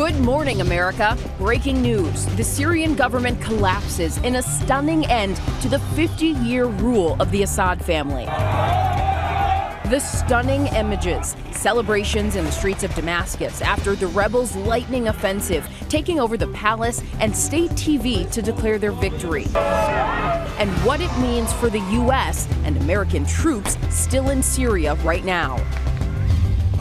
Good morning, America. Breaking news. The Syrian government collapses in a stunning end to the 50-year rule of the Assad family. The stunning images, celebrations in the streets of Damascus after the rebels' lightning offensive, taking over the palace and state TV to declare their victory. And what it means for the U.S. and American troops still in Syria right now.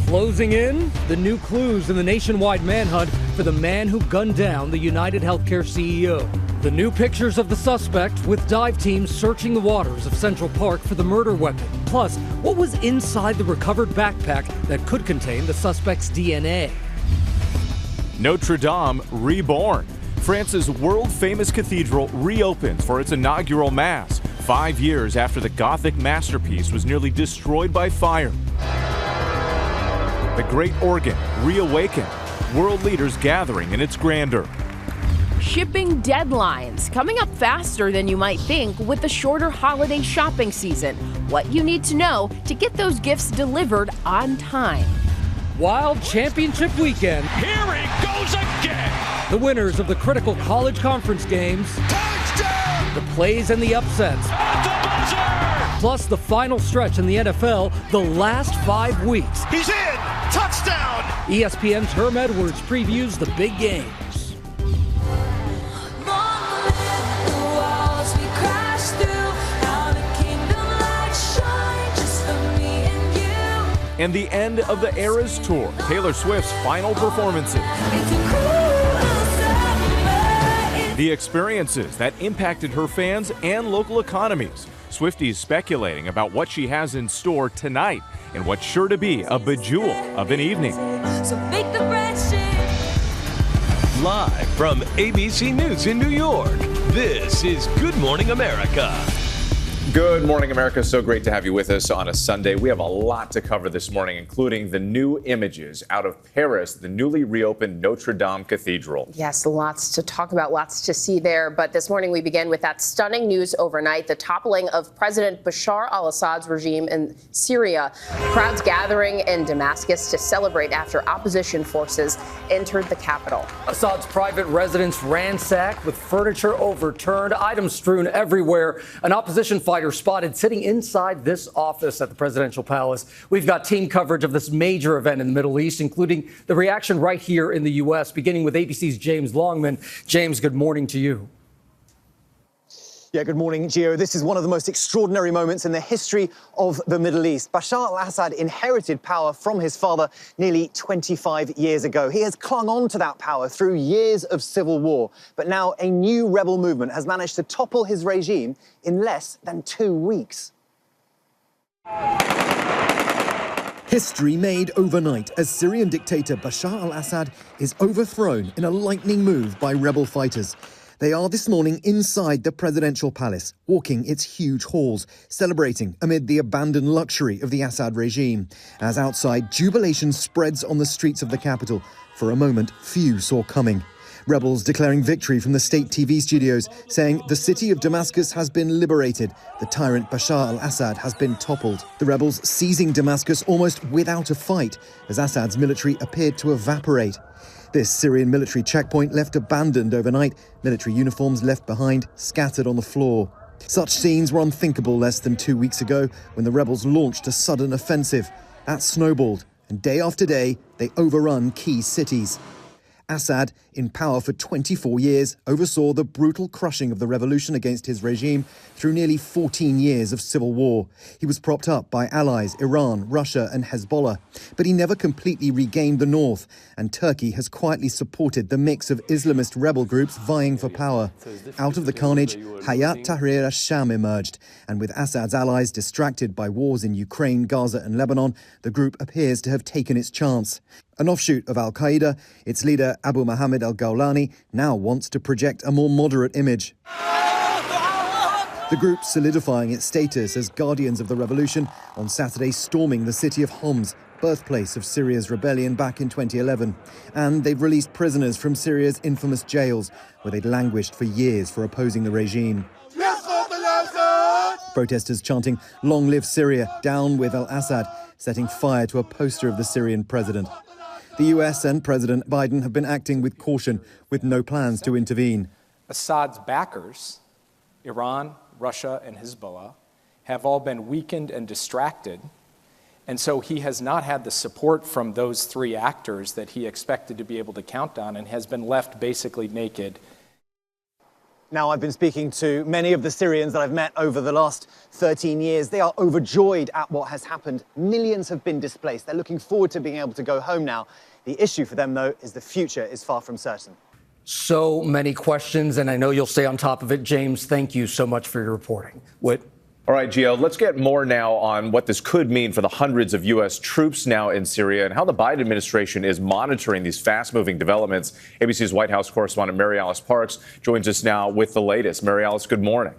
Closing in, the new clues in the nationwide manhunt for the man who gunned down the United Healthcare CEO. The new pictures of the suspect with dive teams searching the waters of Central Park for the murder weapon. Plus, what was inside the recovered backpack that could contain the suspect's DNA. Notre Dame reborn. France's world-famous cathedral reopens for its inaugural Mass, 5 years after the Gothic masterpiece was nearly destroyed by fire. The Great Organ reawakened, world leaders gathering in its grandeur. Shipping deadlines coming up faster than you might think with the shorter holiday shopping season. What you need to know to get those gifts delivered on time. Wild championship weekend. Here he goes again. The winners of the critical college conference games. Touchdown! The plays and the upsets. At the buzzer! Plus the final stretch in the NFL, the last 5 weeks. He's in! Touchdown! ESPN's Herm Edwards previews the big games. And the end of the Eras Tour, Taylor Swift's final performances. The experiences that impacted her fans and local economies. Swifties speculating about what she has in store tonight and what's sure to be a bejewel of an evening. Live from ABC News in New York, this is Good Morning America. Good morning, America. So great to have you with us on a Sunday. We have a lot to cover this morning, including the new images out of Paris, the newly reopened Notre Dame Cathedral. Yes, lots to talk about, lots to see there. But this morning we begin with that stunning news overnight, the toppling of President Bashar al-Assad's regime in Syria. Crowds gathering in Damascus to celebrate after opposition forces entered the capital. Assad's private residence ransacked with furniture overturned, items strewn everywhere. An opposition fighter spotted sitting inside this office at the presidential palace. We've got team coverage of this major event in the Middle East, including the reaction right here in the U.S., beginning with ABC's James Longman. James, good morning to you. Yeah, good morning, Gio. This is one of the most extraordinary moments in the history of the Middle East. Bashar al-Assad inherited power from his father nearly 25 years ago. He has clung on to that power through years of civil war. But now a new rebel movement has managed to topple his regime in less than 2 weeks. History made overnight as Syrian dictator Bashar al-Assad is overthrown in a lightning move by rebel fighters. They are this morning inside the presidential palace, walking its huge halls, celebrating amid the abandoned luxury of the Assad regime. As outside, jubilation spreads on the streets of the capital. For a moment, few saw coming. Rebels declaring victory from the state TV studios, saying the city of Damascus has been liberated. The tyrant Bashar al-Assad has been toppled. The rebels seizing Damascus almost without a fight, as Assad's military appeared to evaporate. This Syrian military checkpoint left abandoned overnight, military uniforms left behind, scattered on the floor. Such scenes were unthinkable less than 2 weeks ago when the rebels launched a sudden offensive. That snowballed, and day after day, they overrun key cities. Assad, in power for 24 years, oversaw the brutal crushing of the revolution against his regime through nearly 14 years of civil war. He was propped up by allies Iran, Russia and Hezbollah, but he never completely regained the north, and Turkey has quietly supported the mix of Islamist rebel groups vying for power. Out of the carnage, Hayat Tahrir al-Sham emerged, and with Assad's allies distracted by wars in Ukraine, Gaza and Lebanon, the group appears to have taken its chance. An offshoot of al-Qaeda, its leader Abu Mohammed al-Gawlani now wants to project a more moderate image. The group solidifying its status as guardians of the revolution, on Saturday storming the city of Homs, birthplace of Syria's rebellion back in 2011. And they've released prisoners from Syria's infamous jails, where they'd languished for years for opposing the regime. Protesters chanting, "Long live Syria, down with al-Assad," setting fire to a poster of the Syrian president. The US and President Biden have been acting with caution, with no plans to intervene. Assad's backers, Iran, Russia, and Hezbollah, have all been weakened and distracted. And so he has not had the support from those three actors that he expected to be able to count on, and has been left basically naked. Now, I've been speaking to many of the Syrians that I've met over the last 13 years. They are overjoyed at what has happened. Millions have been displaced. They're looking forward to being able to go home now. The issue for them, though, is the future is far from certain. So many questions, and I know you'll stay on top of it. James, thank you so much for your reporting. Whit? All right, Gio, let's get more now on what this could mean for the hundreds of U.S. troops now in Syria and how the Biden administration is monitoring these fast-moving developments. ABC's White House correspondent Mary Alice Parks joins us now with the latest. Mary Alice, good morning.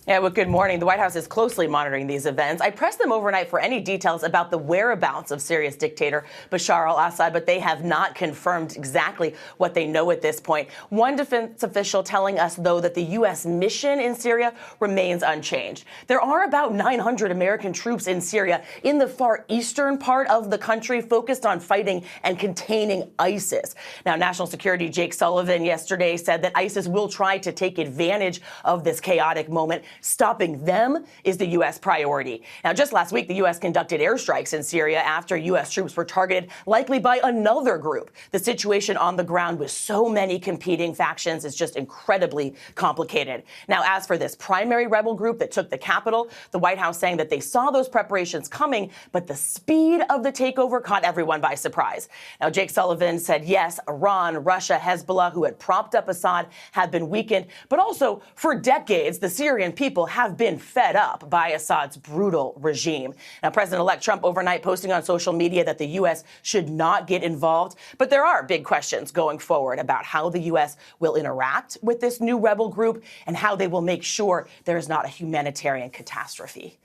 Yeah, well, good morning. The White House is closely monitoring these events. I pressed them overnight for any details about the whereabouts of Syria's dictator Bashar al-Assad, but they have not confirmed exactly what they know at this point. One defense official telling us, though, that the U.S. mission in Syria remains unchanged. There are about 900 American troops in Syria in the far eastern part of the country focused on fighting and containing ISIS. Now, National Security Jake Sullivan yesterday said that ISIS will try to take advantage of this chaotic moment. Stopping them is the U.S. priority. Now, just last week, the U.S. conducted airstrikes in Syria after U.S. troops were targeted, likely by another group. The situation on the ground with so many competing factions is just incredibly complicated. Now, as for this primary rebel group that took the capital, the White House saying that they saw those preparations coming, but the speed of the takeover caught everyone by surprise. Now, Jake Sullivan said, yes, Iran, Russia, Hezbollah, who had propped up Assad, have been weakened, but also for decades, the Syrian people have been fed up by Assad's brutal regime. Now, President-elect Trump overnight posting on social media that the U.S. should not get involved. But there are big questions going forward about how the U.S. will interact with this new rebel group and how they will make sure there is not a humanitarian catastrophe.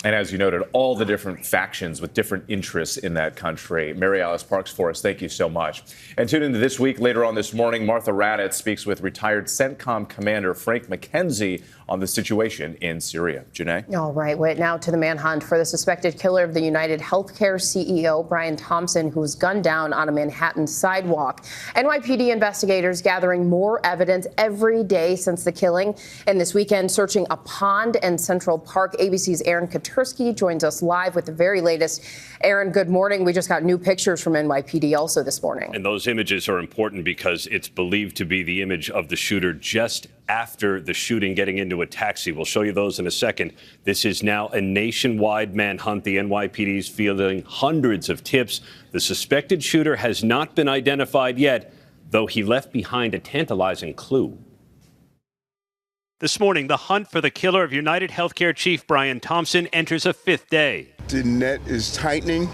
And as you noted, all the different factions with different interests in that country. Mary Alice Parks for us, thank you so much. And tune into This Week later on this morning. Martha Raddatz speaks with retired CENTCOM Commander Frank McKenzie on the situation in Syria. Janae? All right, Whit, now to the manhunt for the suspected killer of the United Healthcare CEO, Brian Thompson, who was gunned down on a Manhattan sidewalk. NYPD investigators gathering more evidence every day since the killing. And this weekend, searching a pond in Central Park. ABC's Aaron Katursky joins us live with the very latest. Aaron, good morning. We just got new pictures from NYPD also this morning. And those images are important because it's believed to be the image of the shooter just after the shooting, getting into a taxi. We'll show you those in a second. This is now a nationwide manhunt. The NYPD is fielding hundreds of tips. The suspected shooter has not been identified yet, though he left behind a tantalizing clue. This morning, the hunt for the killer of United Healthcare chief Brian Thompson enters a fifth day. The net is tightening,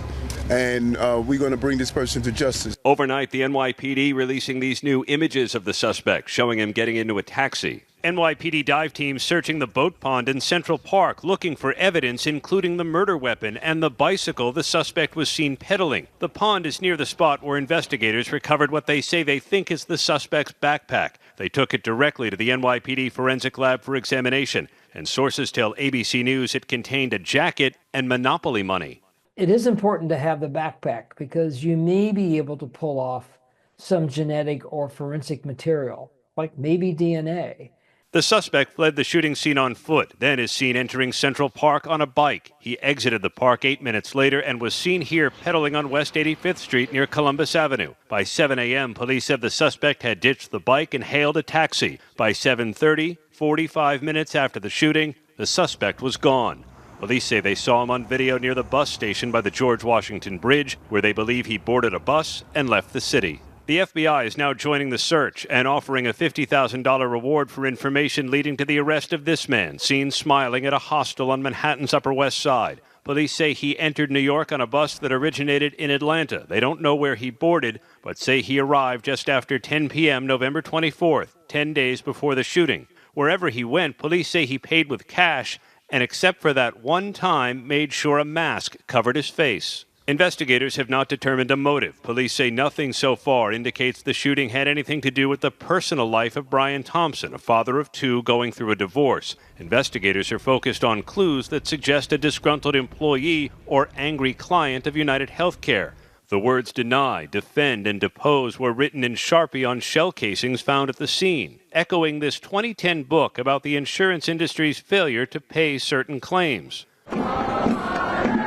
and we're going to bring this person to justice. Overnight, the NYPD releasing these new images of the suspect, showing him getting into a taxi. NYPD dive teams searching the boat pond in Central Park, looking for evidence, including the murder weapon and the bicycle the suspect was seen pedaling. The pond is near the spot where investigators recovered what they say they think is the suspect's backpack. They took it directly to the NYPD forensic lab for examination, and sources tell ABC News it contained a jacket and Monopoly money. It is important to have the backpack because you may be able to pull off some genetic or forensic material, like maybe DNA. The suspect fled the shooting scene on foot, then is seen entering Central Park on a bike. He exited the park 8 minutes later and was seen here pedaling on West 85th Street near Columbus Avenue. By 7 a.m., police said the suspect had ditched the bike and hailed a taxi. By 7:30, 45 minutes after the shooting, the suspect was gone. Police say they saw him on video near the bus station by the George Washington Bridge, where they believe he boarded a bus and left the city. The FBI is now joining the search and offering a $50,000 reward for information leading to the arrest of this man, seen smiling at a hostel on Manhattan's Upper West Side. Police say he entered New York on a bus that originated in Atlanta. They don't know where he boarded, but say he arrived just after 10 p.m. November 24th, 10 days before the shooting. Wherever he went, police say he paid with cash and, except for that one time, made sure a mask covered his face. Investigators have not determined a motive. Police say nothing so far indicates the shooting had anything to do with the personal life of Brian Thompson, a father of two going through a divorce. Investigators are focused on clues that suggest a disgruntled employee or angry client of United Healthcare. The words deny, defend, and depose were written in Sharpie on shell casings found at the scene, echoing this 2010 book about the insurance industry's failure to pay certain claims.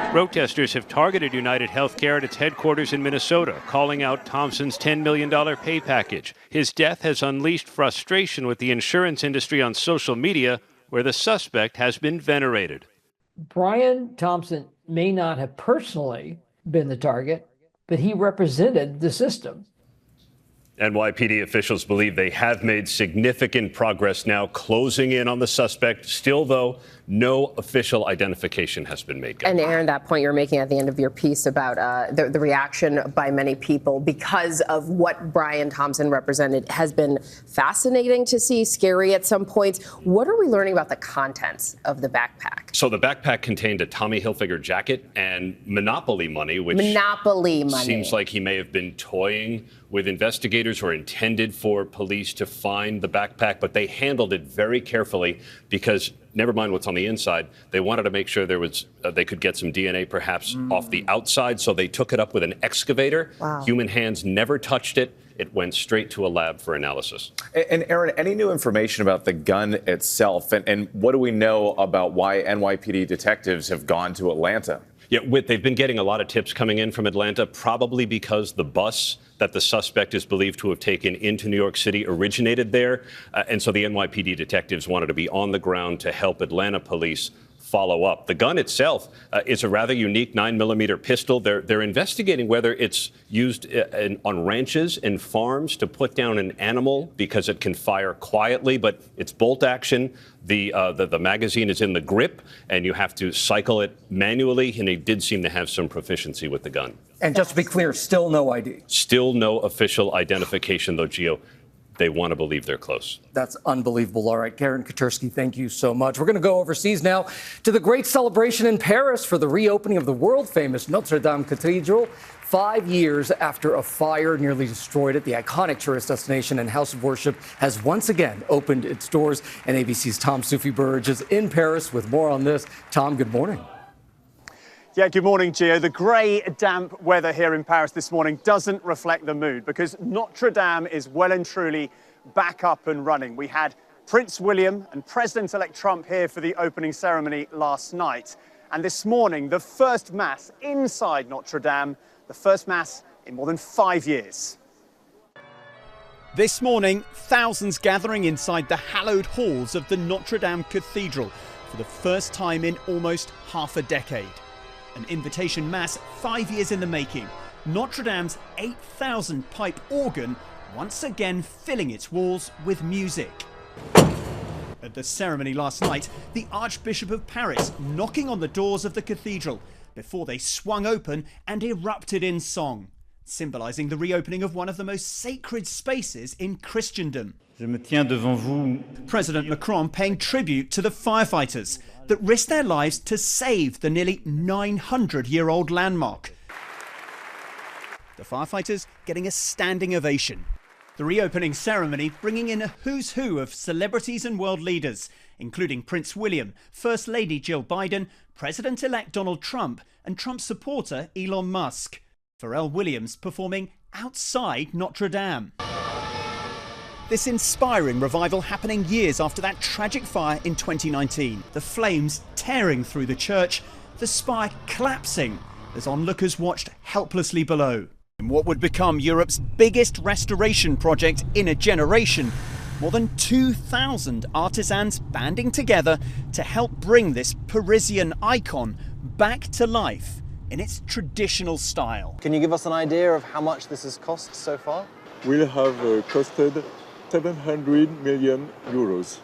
Protesters have targeted United Healthcare at its headquarters in Minnesota, calling out Thompson's $10 million pay package. His death has unleashed frustration with the insurance industry on social media, where the suspect has been venerated. Brian Thompson may not have personally been the target, but he represented the system. NYPD officials believe they have made significant progress now closing in on the suspect. Still, though, no official identification has been made. And Aaron, that point you're making at the end of your piece about the reaction by many people because of what Brian Thompson represented has been fascinating to see, scary at some points. What are we learning about the contents of the backpack? So the backpack contained a Tommy Hilfiger jacket and Monopoly money, which seems like he may have been toying with investigators or intended for police to find the backpack, but they handled it very carefully because, never mind what's on the inside, they wanted to make sure there was they could get some DNA perhaps off the outside, so they took it up with an excavator. Wow. Human hands never touched it. It went straight to a lab for analysis. And Aaron, any new information about the gun itself, and what do we know about why NYPD detectives have gone to Atlanta? Yeah, they've been getting a lot of tips coming in from Atlanta, probably because the bus that the suspect is believed to have taken into New York City originated there. And so the NYPD detectives wanted to be on the ground to help Atlanta police follow up. The gun itself is a rather unique 9mm pistol. They're investigating whether it's used on ranches and farms to put down an animal because it can fire quietly, but it's bolt action. The magazine is in the grip, and you have to cycle it manually, and they did seem to have some proficiency with the gun. And just to be clear, still no ID. Still no official identification, though, Gio. They want to believe they're close. That's unbelievable. All right, Karen Katursky, thank you so much. We're going to go overseas now to the great celebration in Paris for the reopening of the world-famous Notre Dame Cathedral. 5 years after a fire nearly destroyed it, the iconic tourist destination and house of worship has once again opened its doors. And ABC's Tom Soufi-Burge is in Paris with more on this. Tom, good morning. Yeah, good morning, Gio. The grey, damp weather here in Paris this morning doesn't reflect the mood because Notre Dame is well and truly back up and running. We had Prince William and President-elect Trump here for the opening ceremony last night. And this morning, the first Mass inside Notre Dame, the first Mass in more than 5 years. This morning, thousands gathering inside the hallowed halls of the Notre Dame Cathedral for the first time in almost half a decade. An invitation mass 5 years in the making. Notre Dame's 8,000 pipe organ once again filling its walls with music. At the ceremony last night, the Archbishop of Paris knocking on the doors of the cathedral before they swung open and erupted in song, symbolising the reopening of one of the most sacred spaces in Christendom. Je me tiens devant vous. President Macron paying tribute to the firefighters that risked their lives to save the nearly 900-year-old landmark. The firefighters getting a standing ovation. The reopening ceremony bringing in a who's who of celebrities and world leaders, including Prince William, First Lady Jill Biden, President-elect Donald Trump, and Trump supporter Elon Musk. Pharrell Williams performing outside Notre Dame. This inspiring revival happening years after that tragic fire in 2019. The flames tearing through the church, the spire collapsing as onlookers watched helplessly below. In what would become Europe's biggest restoration project in a generation, more than 2,000 artisans banding together to help bring this Parisian icon back to life in its traditional style. Can you give us an idea of how much this has cost so far? Will have costed 700 million euros.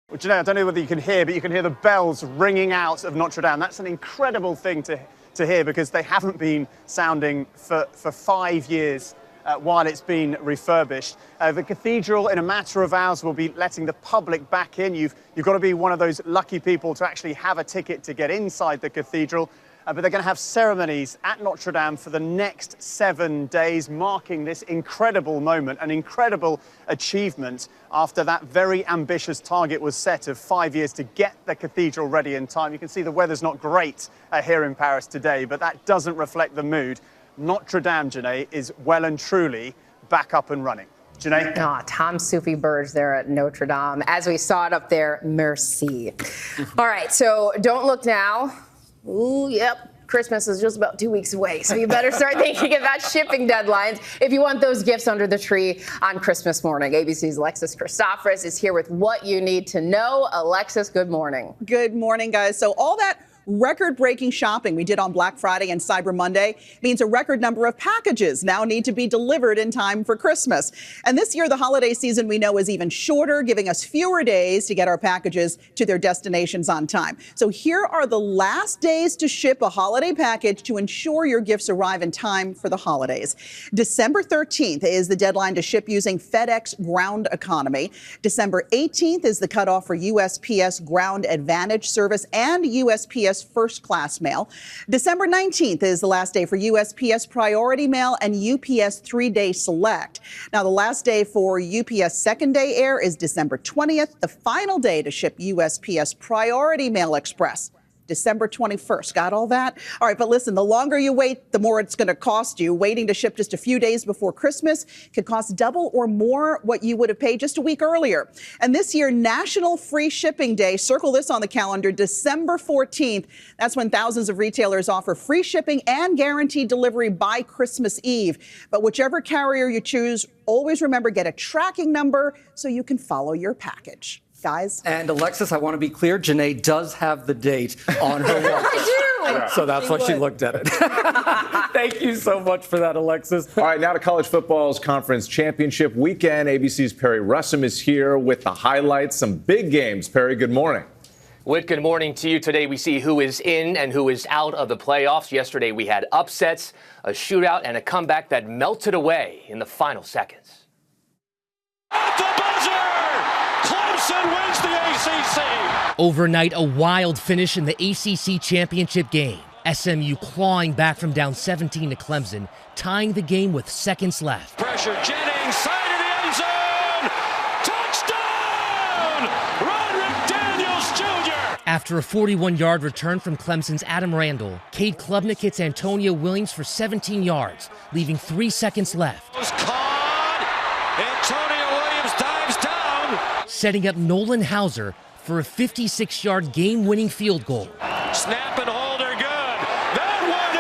Well, Janelle, I don't know whether you can hear, but you can hear the bells ringing out of Notre Dame. That's an incredible thing to hear because they haven't been sounding for 5 years while it's been refurbished. The cathedral, in a matter of hours, will be letting the public back in. You've got to be one of those lucky people to actually have a ticket to get inside the cathedral. But they're going to have ceremonies at Notre Dame for the next 7 days, marking this incredible moment, an incredible achievement after that very ambitious target was set of 5 years to get the cathedral ready in time. You can see the weather's not great here in Paris today, but that doesn't reflect the mood. Notre Dame, Janae, is well and truly back up and running. Janae? Oh, Tom Soupy Burge there at Notre Dame. As we saw it up there, merci. All right, so don't look now. Ooh, yep. Christmas is just about 2 weeks away, so you better start thinking about shipping deadlines if you want those gifts under the tree on Christmas morning. ABC's Alexis Christoforous is here with what you need to know. Alexis, good morning. Good morning, guys. So all that record-breaking shopping we did on Black Friday and Cyber Monday means a record number of packages now need to be delivered in time for Christmas. And this year, the holiday season we know is even shorter, giving us fewer days to get our packages to their destinations on time. So here are the last days to ship a holiday package to ensure your gifts arrive in time for the holidays. December 13th is the deadline to ship using FedEx Ground Economy. December 18th is the cutoff for USPS Ground Advantage service and USPS First Class Mail. December 19th is the last day for USPS Priority Mail and UPS 3-Day Select. Now, the last day for UPS Second Day Air is December 20th, the final day to ship USPS Priority Mail Express. December 21st. Got all that? All right, but listen, the longer you wait, the more it's going to cost you. Waiting to ship just a few days before Christmas could cost double or more what you would have paid just a week earlier. And this year, National Free Shipping Day, circle this on the calendar, December 14th. That's when thousands of retailers offer free shipping and guaranteed delivery by Christmas Eve. But whichever carrier you choose, always remember, get a tracking number so you can follow your package. Guys. And Alexis, I want to be clear, Janae does have the date on her watch. I do. So that's why she looked at it. Thank you so much for that, Alexis. All right, now to college football's conference championship weekend. ABC's Perry Russom is here with the highlights, some big games. Perry, good morning. Whit, good morning to you. Today we see who is in and who is out of the playoffs. Yesterday we had upsets, a shootout, and a comeback that melted away in the final seconds. At the buzzer! Clemson wins the ACC! Overnight, a wild finish in the ACC championship game. SMU clawing back from down 17 to Clemson, tying the game with seconds left. Pressure, Jennings, side of the end zone! Touchdown! Roderick Daniels Jr.! After a 41-yard return from Clemson's Adam Randall, Cade Klubnik hits Antonio Williams for 17 yards, leaving 3 seconds left. Was caught! Antonio Williams dives down! Setting up Nolan Hauser for a 56-yard game-winning field goal. Snap and hold are good. That one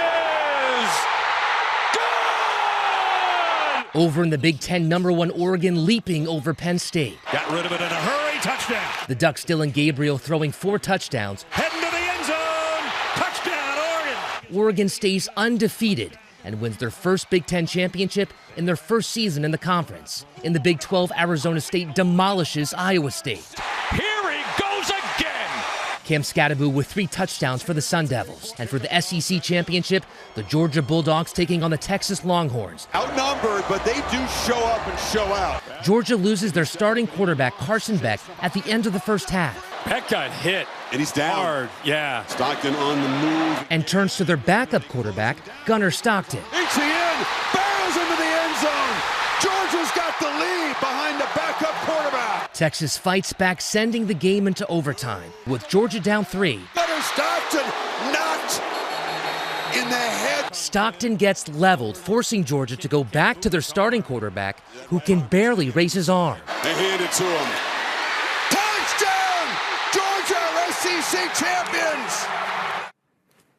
is good! Over in the Big Ten, #1 Oregon leaping over Penn State. Got rid of it in a hurry. Touchdown. The Ducks Dylan Gabriel throwing 4 touchdowns. Heading to the end zone. Touchdown, Oregon. Oregon stays undefeated and wins their first Big Ten championship in their first season in the conference. In the Big 12, Arizona State demolishes Iowa State. Here he goes again. Cam Scatterbu with 3 touchdowns for the Sun Devils. And for the SEC championship, the Georgia Bulldogs taking on the Texas Longhorns. Outnumbered, but they do show up and show out. Georgia loses their starting quarterback, Carson Beck, at the end of the first half. Beck got hit. And he's down. Hard, yeah. Stockton on the move. And turns to their backup quarterback, Gunnar Stockton. HCN barrels into the end zone. Georgia's got the lead behind the backup quarterback. Texas fights back, sending the game into overtime, with Georgia down 3. Gunnar Stockton knocked in the head. Stockton gets leveled, forcing Georgia to go back to their starting quarterback, who can barely raise his arm. They hand it to him. Touchdown! Georgia SEC champions!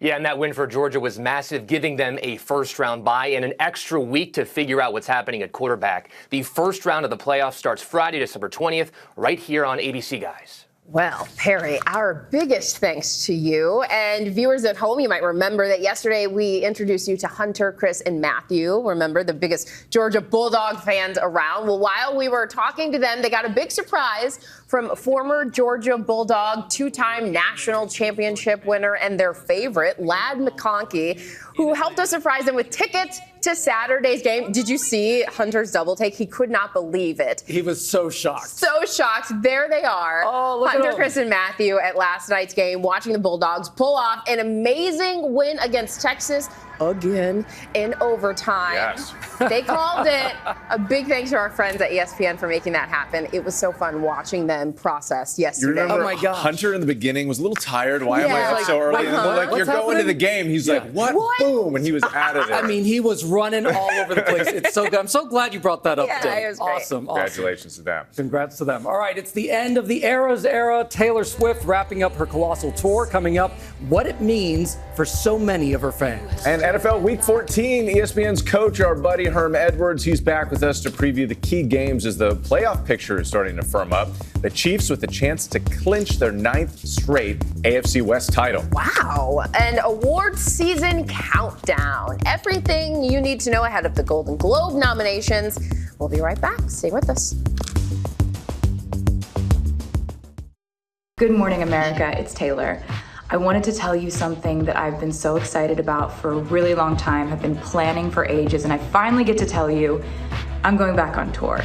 Yeah, and that win for Georgia was massive, giving them a first-round bye and an extra week to figure out what's happening at quarterback. The first round of the playoffs starts Friday, December 20th, right here on ABC, guys. Well, Perry, our biggest thanks to you. And viewers at home, you might remember that yesterday we introduced you to Hunter, Chris, and Matthew. Remember, the biggest Georgia Bulldog fans around. Well, while we were talking to them, they got a big surprise from former Georgia Bulldog, 2-time national championship winner, and their favorite, Ladd McConkey, who helped us surprise them with tickets to Saturday's game. Did you see Hunter's double take? He could not believe it. He was so shocked. So shocked. There they are. Oh, look Hunter, at Chris, and Matthew at last night's game, watching the Bulldogs pull off an amazing win against Texas again in overtime. Yes. They called it. A big thanks to our friends at ESPN for making that happen. It was so fun watching them process yesterday. You remember Hunter in the beginning was a little tired. Why am I up so early? And then like, you're going to the game. He's like, what? Boom. And he was out of there. I mean, he was running all over the place. It's so good. I'm so glad you brought that up, Dave. It was great. Awesome. Congratulations to them. Congrats to them. All right, it's the end of the Eras era. Taylor Swift wrapping up her colossal tour. Coming up, what it means for so many of her fans. And NFL Week 14, ESPN's coach, our buddy Herm Edwards, he's back with us to preview the key games as the playoff picture is starting to firm up. The Chiefs with a chance to clinch their 9th straight AFC West title. Wow. And awards season countdown. Everything you need to know ahead of the Golden Globe nominations. We'll be right back. Stay with us. Good morning, America. It's Taylor. I wanted to tell you something that I've been so excited about for a really long time, have been planning for ages, and I finally get to tell you I'm going back on tour.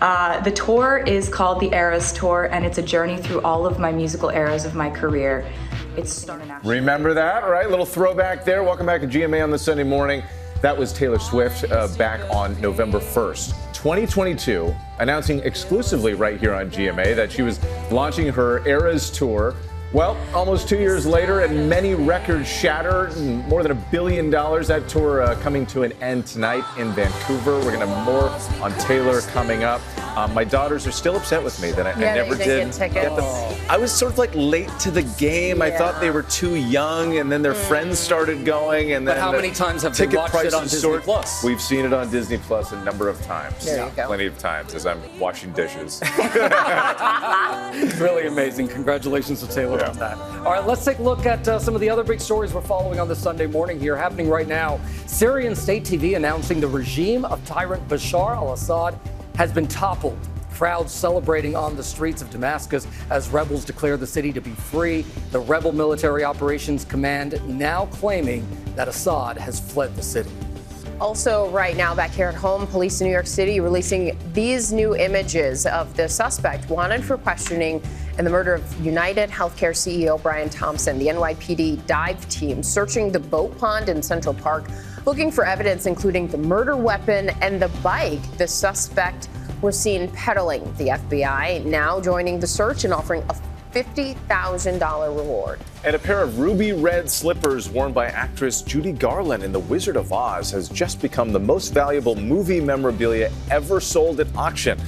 The tour is called the Eras Tour, and it's a journey through all of my musical eras of my career. It's international. Remember that, right? Little throwback there. Welcome back to GMA on this Sunday morning. That was Taylor Swift back on November 1st, 2022, announcing exclusively right here on GMA that she was launching her Eras Tour. Well, almost 2 years later, and many records shattered, and more than $1 billion. That tour coming to an end tonight in Vancouver. We're going to have more on Taylor coming up. My daughters are still upset with me that I never did get them. I was sort of like late to the game. I thought they were too young, and then their friends started going. And then but how many times have they watched it on Disney Plus? We've seen it on Disney Plus a number of times. There you go. Plenty of times as I'm washing dishes. It's really amazing. Congratulations to Taylor on that. All right, let's take a look at some of the other big stories we're following on this Sunday morning here. Happening right now, Syrian state TV announcing the regime of tyrant Bashar al-Assad has been toppled. Crowds celebrating on the streets of Damascus as rebels declare the city to be free. The rebel military operations command now claiming that Assad has fled the city. Also, right now, back here at home, police in New York City releasing these new images of the suspect wanted for questioning in the murder of United Healthcare CEO Brian Thompson. The NYPD dive team searching the boat pond in Central Park, looking for evidence including the murder weapon and the bike the suspect was seen pedaling. The FBI now joining the search and offering a $50,000 reward. And a pair of ruby red slippers worn by actress Judy Garland in The Wizard of Oz has just become the most valuable movie memorabilia ever sold at auction.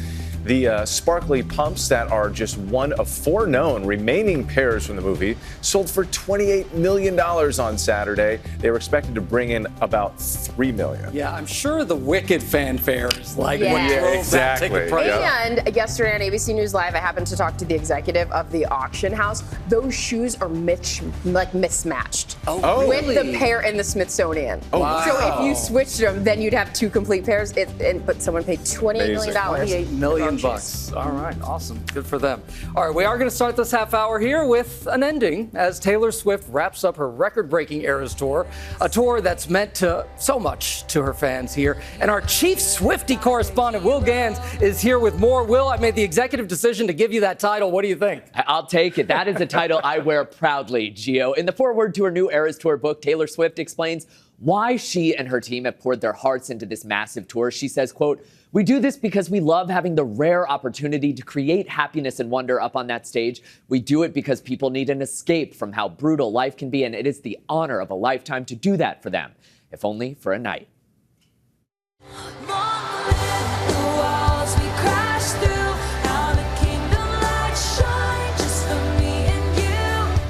The sparkly pumps that are just one of 4 known remaining pairs from the movie sold for $28 million on Saturday. They were expected to bring in about $3 million. Yeah, I'm sure the Wicked fanfare is like what drove that ticket price. And yesterday on ABC News Live, I happened to talk to the executive of the auction house. Those shoes are mismatched with the pair in the Smithsonian. Oh, wow. So if you switched them, then you'd have 2 complete pairs. But someone paid $28 million. $28 million. Bucks. All right, awesome. Good for them. All right, we are going to start this half hour here with an ending as Taylor Swift wraps up her record-breaking Eras Tour, a tour that's meant to so much to her fans here. And our chief Swiftie correspondent, Will Ganss, is here with more. Will, I made the executive decision to give you that title. What do you think? I'll take it. That is a title I wear proudly, Gio. In the foreword to her new Eras Tour book, Taylor Swift explains why she and her team have poured their hearts into this massive tour. She says, quote, "We do this because we love having the rare opportunity to create happiness and wonder up on that stage. We do it because people need an escape from how brutal life can be, and it is the honor of a lifetime to do that for them, if only for a night."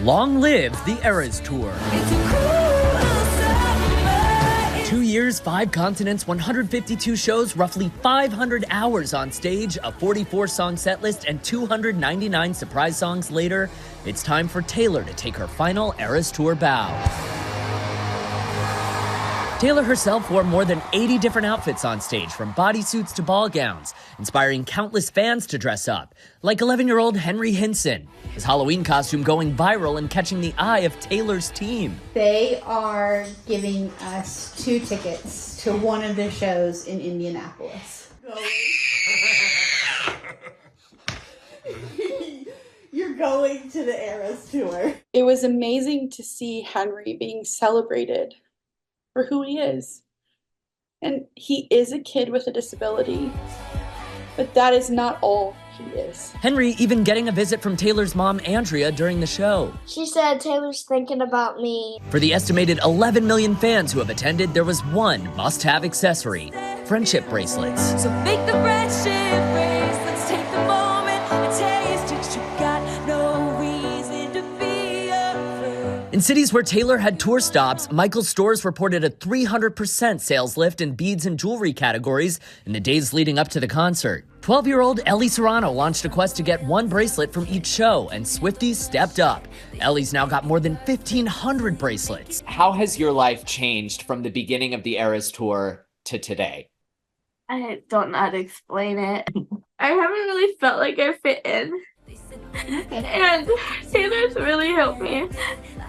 Long live the Eras Tour. 2 years, 5 continents, 152 shows, roughly 500 hours on stage, a 44-song set list, and 299 surprise songs later, it's time for Taylor to take her final Eras Tour bow. Taylor herself wore more than 80 different outfits on stage, from bodysuits to ball gowns, inspiring countless fans to dress up, like 11-year-old Henry Hinson, his Halloween costume going viral and catching the eye of Taylor's team. They are giving us 2 tickets to one of the shows in Indianapolis. You're going to the Eras Tour. It was amazing to see Henry being celebrated for who he is. And he is a kid with a disability, but that is not all he is. Henry even getting a visit from Taylor's mom, Andrea, during the show. She said Taylor's thinking about me. For the estimated 11 million fans who have attended, there was one must-have accessory: friendship bracelets. So make the friendship bracelets, take the moment and taste it. You got no reason to be afraid. In cities where Taylor had tour stops, Michael's stores reported a 300% sales lift in beads and jewelry categories in the days leading up to the concert. 12-year-old Ellie Serrano launched a quest to get one bracelet from each show, and Swifties stepped up. Ellie's now got more than 1,500 bracelets. How has your life changed from the beginning of the Eras Tour to today? I don't know how to explain it. I haven't really felt like I fit in. And Taylor's really helped me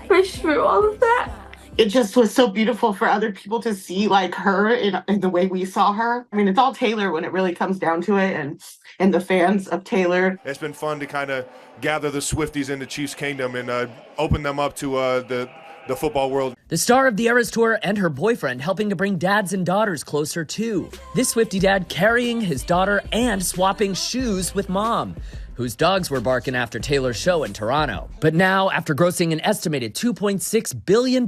push through all of that. It just was so beautiful for other people to see like her in the way we saw her. I mean, it's all Taylor when it really comes down to it, and the fans of Taylor. It's been fun to kind of gather the Swifties in the Chiefs Kingdom and open them up to the football world. The star of the Eras Tour and her boyfriend helping to bring dads and daughters closer too. This Swiftie dad carrying his daughter and swapping shoes with mom, whose dogs were barking after Taylor's show in Toronto. But now, after grossing an estimated $2.6 billion,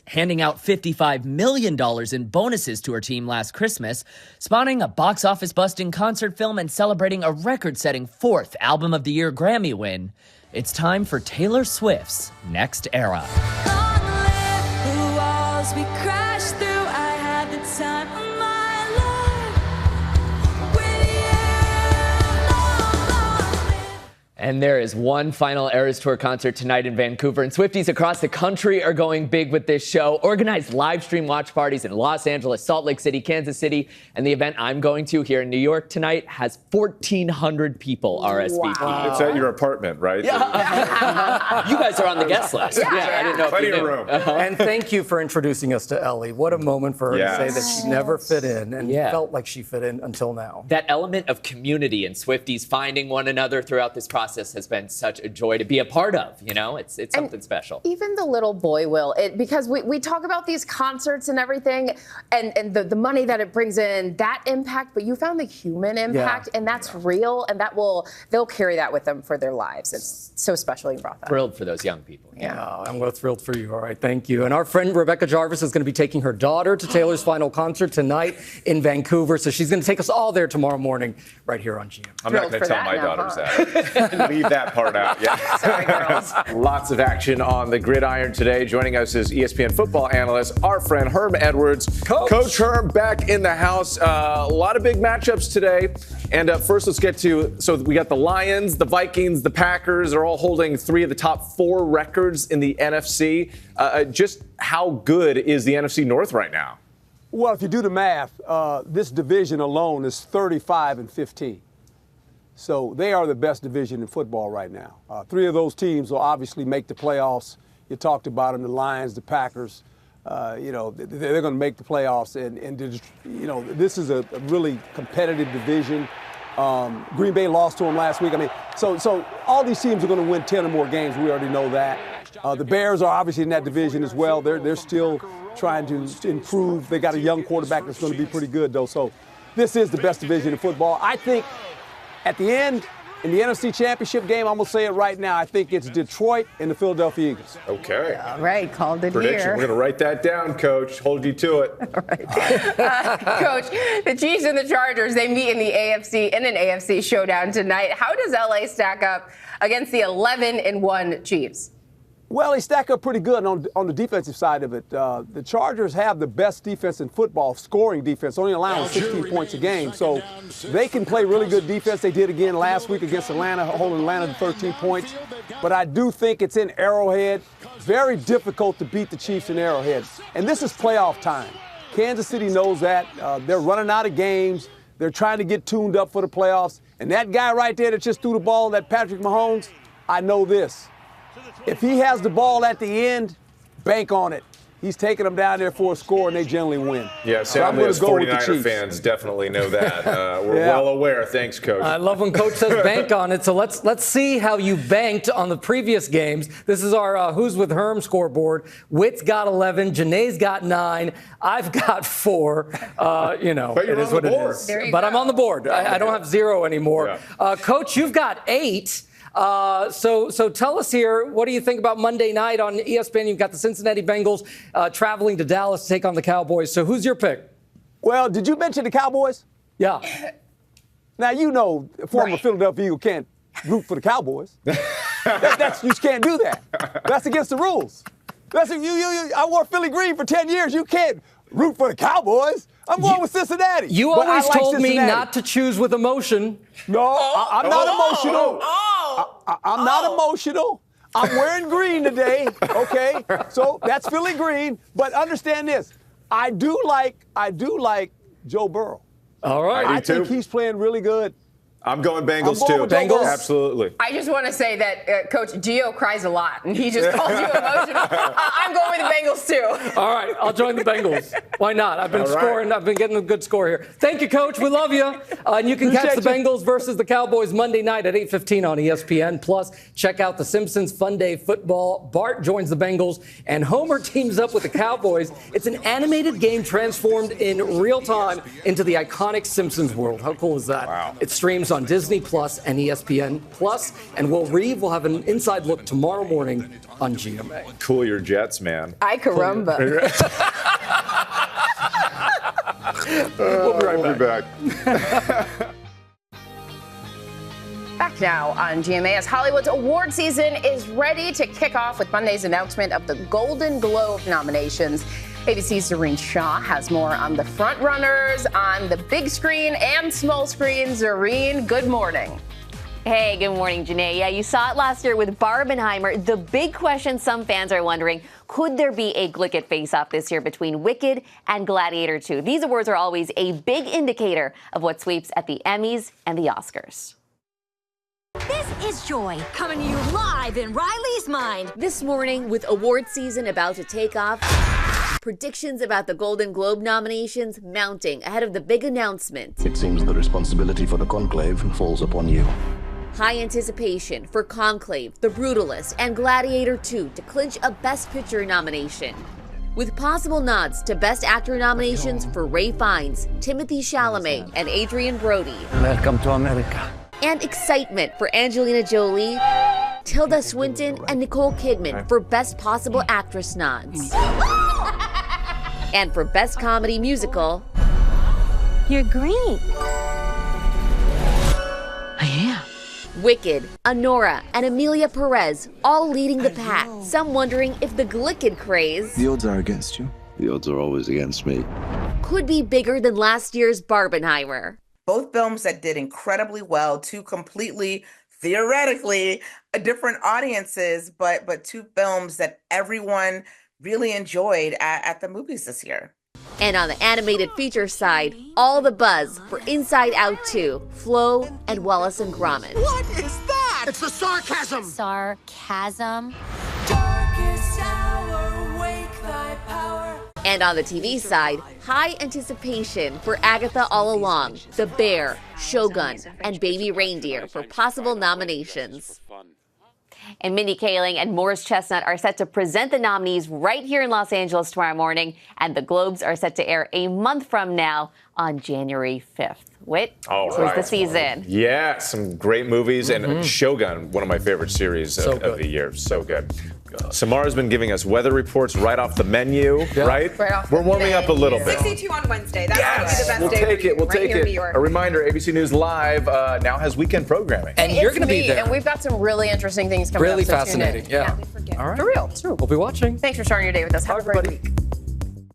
handing out $55 million in bonuses to her team last Christmas, spawning a box office busting concert film, and celebrating a record-setting 4th Album of the Year Grammy win, it's time for Taylor Swift's next era. The walls we crashed through, I had the time of my life with you. And there is one final Eras Tour concert tonight in Vancouver, and Swifties across the country are going big with this show. Organized live stream watch parties in Los Angeles, Salt Lake City, Kansas City, and the event I'm going to here in New York tonight has 1,400 people RSVP. Wow. It's at your apartment, right? Yeah. You guys are on the guest list. Yeah. I didn't know if Plenty you of knew. room. And thank you for introducing us to Ellie. What a moment for her to say that she never fit in and felt like she fit in until now. That element of community and Swifties finding one another throughout this process has been such a joy to be a part of. You know, it's something special. Even the little boy Will, because we talk about these concerts and everything, and the money that it brings in, that impact, but you found the human impact, and that's real, and they'll carry that with them for their lives. It's so special you brought that. Thrilled for those young people. Yeah, I'm thrilled for you. All right, thank you. And our friend Rebecca Jarvis is going to be taking her daughter to Taylor's final concert tonight in Vancouver, so she's going to take us all there tomorrow morning right here on GM. I'm not going to tell my daughters that. Leave that part out. Yeah. Sorry, girls. Lots of action on the gridiron today. Joining us is ESPN football analyst, our friend Herm Edwards. Coach Herm back in the house. A lot of big matchups today. And first, let's get to, so we got the Lions, the Vikings, the Packers are all holding 3 of the top 4 records in the NFC. Just how good is the NFC North right now? Well, if you do the math, this division alone is 35-15. So they are the best division in football right now. 3 of those teams will obviously make the playoffs. You talked about them, the Lions, the Packers. They're going to make the playoffs. And this is a really competitive division. Green Bay lost to them last week. I mean, so all these teams are going to win 10 or more games. We already know that. The Bears are obviously in that division as well. They're still trying to improve. They got a young quarterback that's going to be pretty good, though. So this is the best division in football. I think at the end, in the NFC Championship game, I'm going to say it right now, I think it's Detroit and the Philadelphia Eagles. Okay. All right, called it Prediction. here. We're going to write that down, Coach. Hold you to it. Coach, the Chiefs and the Chargers, they meet in an AFC showdown tonight. How does LA stack up against the 11-1 Chiefs? Well, they stack up pretty good on the defensive side of it. The Chargers have the best defense in football, scoring defense, only allowing 16 points a game. So they can play really good defense. They did again last week against Atlanta, holding Atlanta to 13 points. But I do think it's in Arrowhead. Very difficult to beat the Chiefs in Arrowhead. And this is playoff time. Kansas City knows that. They're running out of games. They're trying to get tuned up for the playoffs. And that guy right there that just threw the ball, that Patrick Mahomes, I know this. If he has the ball at the end, bank on it. He's taking them down there for a score, and they generally win. Yeah, so I'm sadly, going as to go with the 49er Chiefs. fans definitely know that. We're well aware. Thanks, Coach. I love when Coach says bank on it. So let's see how you banked on the previous games. This is our Who's with Herm scoreboard. Witt's got 11. Janae's got 9. I've got 4. But you're on the board. But I'm on the board. I don't have 0 anymore. Yeah. Coach, you've got 8. So tell us here, what do you think about Monday night on ESPN? You've got the Cincinnati Bengals traveling to Dallas to take on the Cowboys. So who's your pick? Well, did you mention the Cowboys? Yeah. Now, you know, former Philadelphia Eagle can't root for the Cowboys. You can't do that. That's against the rules. I wore Philly green for 10 years. You can't root for the Cowboys. I'm going with Cincinnati. You always told me not to choose with emotion. No, I'm not emotional. I'm not emotional. I'm wearing green today, okay? So that's Philly green. But understand this. I do like Joe Burrow. All right. I think he's playing really good. I'm going Bengals, I'm going too. with Bengals. Absolutely. I just want to say that Coach Gio cries a lot, and he just calls you emotional. I'm going with the Bengals, too. All right, I'll join the Bengals. Why not? I've been scoring. I've been getting a good score here. Thank you, Coach. We love you. And you can catch the Bengals versus the Cowboys Monday night at 8:15 on ESPN. Plus, check out The Simpsons Fun Day Football. Bart joins the Bengals, and Homer teams up with the Cowboys. It's an animated game transformed in real time into the iconic Simpsons world. How cool is that? Wow. It streams on Disney Plus and ESPN Plus, and Will Reeve will have an inside look tomorrow morning on GMA. Cool your jets, man. Ay caramba. We'll be right back. Back now on GMA as Hollywood's award season is ready to kick off with Monday's announcement of the Golden Globe nominations. ABC's Zareen Shaw has more on the front runners on the big screen and small screen. Zareen, good morning. Hey, good morning, Janae. Yeah, you saw it last year with Barbenheimer. The big question some fans are wondering, could there be a Glicket face-off this year between Wicked and Gladiator 2? These awards are always a big indicator of what sweeps at the Emmys and the Oscars. This is Joy, coming to you live in Riley's Mind. This morning, with award season about to take off, predictions about the Golden Globe nominations mounting ahead of the big announcement. It seems the responsibility for the conclave falls upon you. High anticipation for Conclave, The Brutalist, and Gladiator 2 to clinch a Best Picture nomination. With possible nods to Best Actor nominations for Ralph Fiennes, Timothée Chalamet, and Adrian Brody. Welcome to America. And excitement for Angelina Jolie, Tilda Swinton, and Nicole Kidman for Best Possible Actress nods. And for Best Comedy Musical, You're green. I am. Wicked, Anora, and Emilia Perez all leading the pack. Some wondering if the Glicked craze The odds are against you. The odds are always against me. could be bigger than last year's Barbenheimer. Both films that did incredibly well, two completely, theoretically, different audiences, but two films that everyone really enjoyed at the movies this year. And on the animated feature side, all the buzz for Inside Out 2, Flo and Wallace and Gromit. What is that? It's the sarcasm. Sarcasm. Darkest hour, wake thy power. And on the TV side, high anticipation for Agatha All Along, The Bear, Shogun, and Baby Reindeer for possible nominations. And Mindy Kaling and Morris Chestnut are set to present the nominees right here in Los Angeles tomorrow morning, and the Globes are set to air a month from now on January 5th. Whit, here's the season. Yeah, some great movies, and Shogun, one of my favorite series of the year. So good. Samara's been giving us weather reports right off the menu, right? Right off We're the warming up a little bit. 62 on Wednesday. That's going to be the best We'll day. take it. We'll right take here in New it. York. A reminder, ABC News Live now has weekend programming. And you're going to be there. And we've got some really interesting things coming Really up. So tune in. fascinating. Yeah. we forget. All right. For real. It's true. We'll be watching. Thanks for starting your day with us. Have a great week.